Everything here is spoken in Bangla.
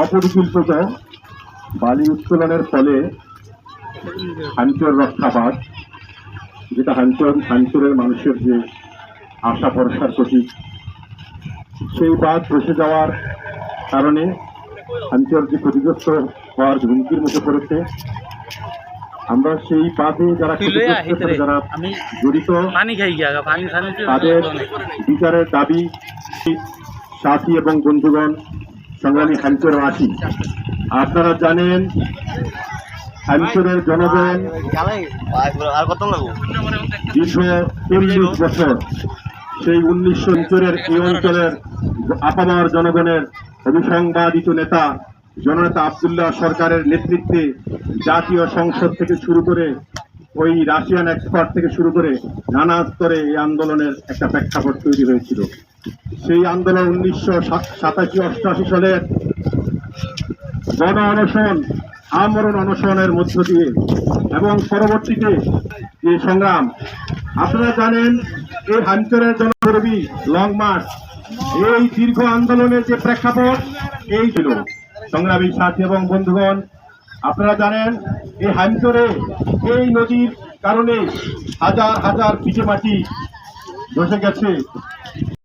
অপরিকল্পিত বালি উত্তোলনের ফলে হাঞ্চর রক্ষাবাদ, যেটা হাঞ্চরের মানুষের যে আশা ভরসার প্রতীক, সেই বাঁধ ধসে যাওয়ার কারণে হাঞ্চর যে ক্ষতিগ্রস্ত হওয়ার হুমকির মুখে পড়েছে। আমরা সেই বাঁধে যারা যারা জড়িত তাদের বিচারের দাবি সাথী এবং বন্ধুগণ, সংগ্রামী হাঞ্চরবাসী, আপনারা জানেন হাঞ্চরের জনগণ দীর্ঘ 40 বছর সেই 1900 হাঞ্চরের এই অঞ্চলের আপামার জনগণের অভিসংবাদিত নেতা জননেতা আব্দুল্লাহ সরকারের নেতৃত্বে জাতীয় সংসদ থেকে শুরু করে ওই রাশিয়ান এক্সপার্ট থেকে শুরু করে নানা স্তরে এই আন্দোলনের একটা প্রেক্ষাপট তৈরি হয়েছিল। সেই আন্দোলন 1987-88 সালের গণ অনশন, আমরণ অনশনের মধ্য দিয়ে এবং পরবর্তীতে যে সংগ্রাম, আপনারা জানেন এই হাঞ্চরের জনগর্বী লং মার্চ, এই দীর্ঘ আন্দোলনের যে প্রেক্ষাপট এই ছিল। সংগ্রামী সাথী এবং বন্ধুগণ, আপনারা জানেন এই হাঞ্চরে এই নদীর কারণে হাজার হাজার ভিটে মাটি ধসে গেছে।